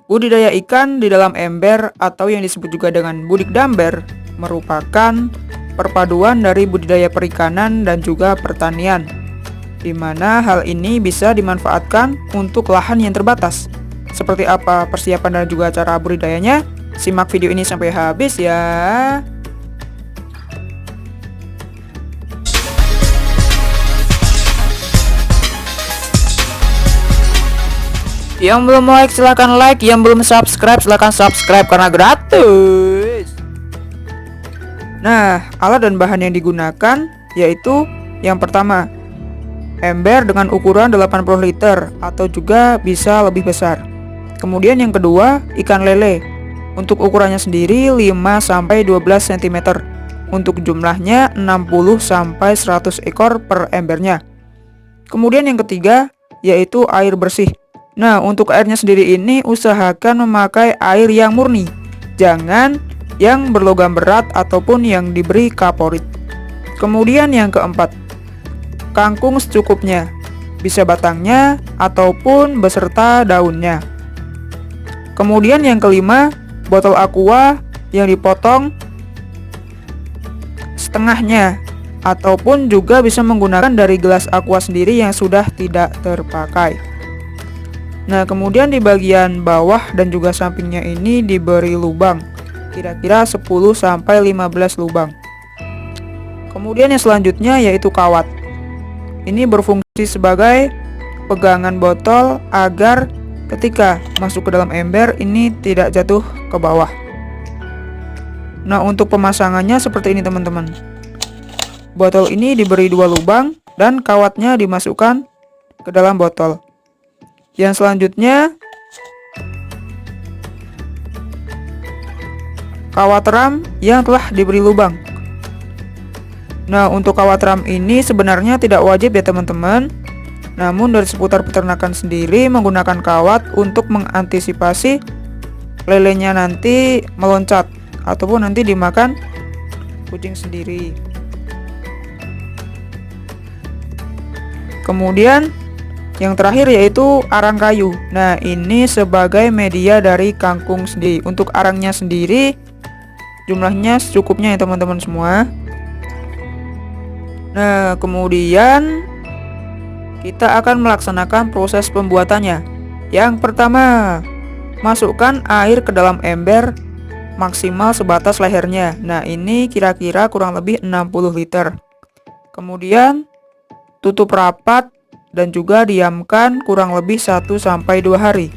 Budidaya ikan di dalam ember atau yang disebut juga dengan Budidamber merupakan perpaduan dari budidaya perikanan dan juga pertanian, di mana hal ini bisa dimanfaatkan untuk lahan yang terbatas. Seperti apa persiapan dan juga cara budidayanya? Simak video ini sampai habis ya. Yang belum like silahkan like, yang belum subscribe silahkan subscribe karena gratis. Nah, alat dan bahan yang digunakan yaitu yang pertama, ember dengan ukuran 80 liter atau juga bisa lebih besar. Kemudian yang kedua, ikan lele. Untuk ukurannya sendiri 5-12 cm. Untuk jumlahnya 60-100 ekor per embernya. Kemudian yang ketiga, yaitu air bersih. Nah, untuk airnya sendiri ini usahakan memakai air yang murni. Jangan yang berlogam berat ataupun yang diberi kaporit. Kemudian yang keempat, kangkung secukupnya. Bisa batangnya ataupun beserta daunnya. Kemudian yang kelima, botol aqua yang dipotong setengahnya, ataupun juga bisa menggunakan dari gelas aqua sendiri yang sudah tidak terpakai. Nah, kemudian di bagian bawah dan juga sampingnya ini diberi lubang, kira-kira 10-15 lubang. Kemudian yang selanjutnya yaitu kawat. Ini berfungsi sebagai pegangan botol agar ketika masuk ke dalam ember ini tidak jatuh ke bawah. Nah, untuk pemasangannya seperti ini teman-teman. Botol ini diberi 2 lubang dan kawatnya dimasukkan ke dalam botol. Yang selanjutnya, kawat ram yang telah diberi lubang. Nah, untuk kawat ram ini sebenarnya tidak wajib ya teman-teman. Namun dari seputar peternakan sendiri menggunakan kawat untuk mengantisipasi lelenya nanti meloncat ataupun nanti dimakan kucing sendiri. Kemudian yang terakhir yaitu arang kayu. Nah, ini sebagai media dari kangkung sendiri. Untuk arangnya sendiri jumlahnya secukupnya ya teman-teman semua. Nah, kemudian kita akan melaksanakan proses pembuatannya. Yang pertama, masukkan air ke dalam ember maksimal sebatas lehernya. Nah, ini kira-kira kurang lebih 60 liter. Kemudian tutup rapat dan juga diamkan kurang lebih 1-2 hari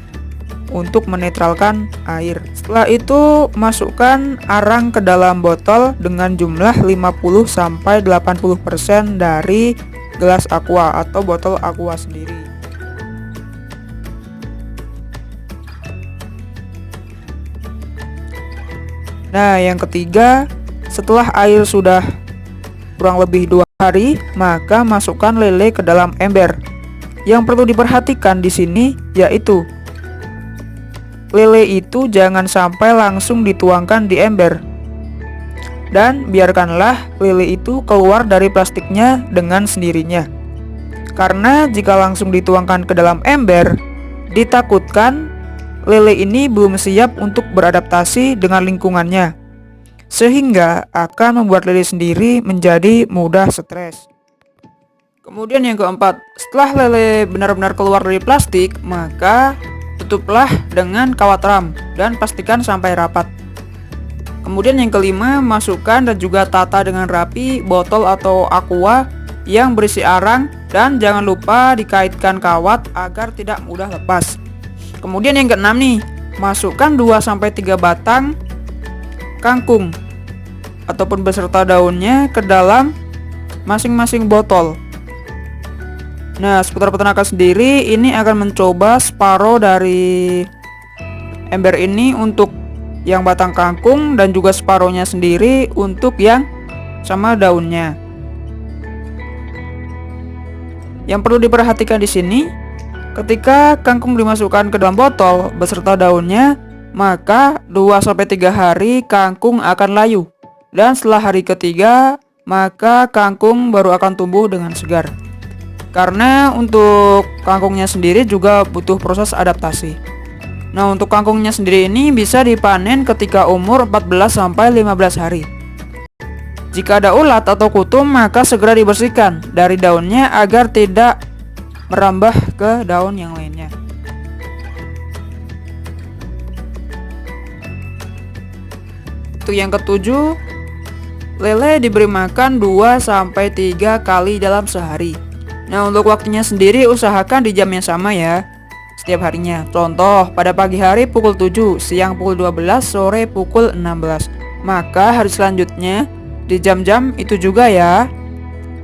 untuk menetralkan air. Setelah itu masukkan arang ke dalam botol dengan jumlah 50-80% dari gelas aqua atau botol aqua sendiri. Nah, yang ketiga, setelah air sudah kurang lebih 2 hari, maka masukkan lele ke dalam ember. Yang perlu diperhatikan di sini yaitu lele itu jangan sampai langsung dituangkan di ember. Dan biarkanlah lele itu keluar dari plastiknya dengan sendirinya. Karena jika langsung dituangkan ke dalam ember, ditakutkan lele ini belum siap untuk beradaptasi dengan lingkungannya, sehingga akan membuat lele sendiri menjadi mudah stres. Kemudian yang keempat, setelah lele benar-benar keluar dari plastik, maka tutuplah dengan kawat ram dan pastikan sampai rapat. Kemudian yang kelima, masukkan dan juga tata dengan rapi botol atau aqua yang berisi arang dan jangan lupa dikaitkan kawat agar tidak mudah lepas. Kemudian yang keenam nih, masukkan 2-3 batang kangkung ataupun beserta daunnya ke dalam masing-masing botol. Nah, seputar peternakan sendiri ini akan mencoba separuh dari ember ini untuk yang batang kangkung dan juga separuhnya sendiri untuk yang sama daunnya. Yang perlu diperhatikan di sini, ketika kangkung dimasukkan ke dalam botol beserta daunnya, maka 2-3 hari kangkung akan layu. Dan setelah hari ketiga, maka kangkung baru akan tumbuh dengan segar. Karena untuk kangkungnya sendiri juga butuh proses adaptasi. Nah, untuk kangkungnya sendiri ini bisa dipanen ketika umur 14-15 hari. Jika ada ulat atau kutu, maka segera dibersihkan dari daunnya agar tidak merambah ke daun yang lainnya. Untuk yang ketujuh, lele diberi makan 2-3 kali dalam sehari. Nah, untuk waktunya sendiri usahakan di jam yang sama ya, setiap harinya. Contoh, pada pagi hari pukul 7, siang pukul 12, sore pukul 16. Maka hari selanjutnya di jam-jam itu juga ya.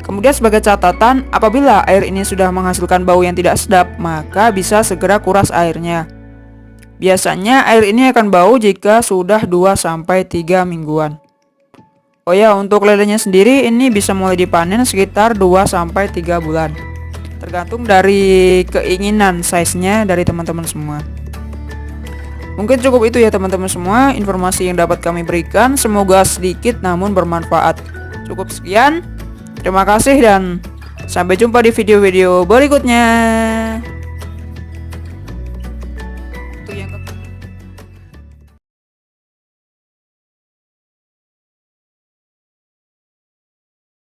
Kemudian sebagai catatan, apabila air ini sudah menghasilkan bau yang tidak sedap, maka bisa segera kuras airnya. Biasanya air ini akan bau jika sudah 2-3 mingguan. Oh ya, untuk lelenya sendiri ini bisa mulai dipanen sekitar 2-3 bulan. Tergantung dari keinginan size-nya dari teman-teman semua. Mungkin cukup itu ya teman-teman semua informasi yang dapat kami berikan. Semoga sedikit namun bermanfaat. Cukup sekian. Terima kasih dan sampai jumpa di video-video berikutnya.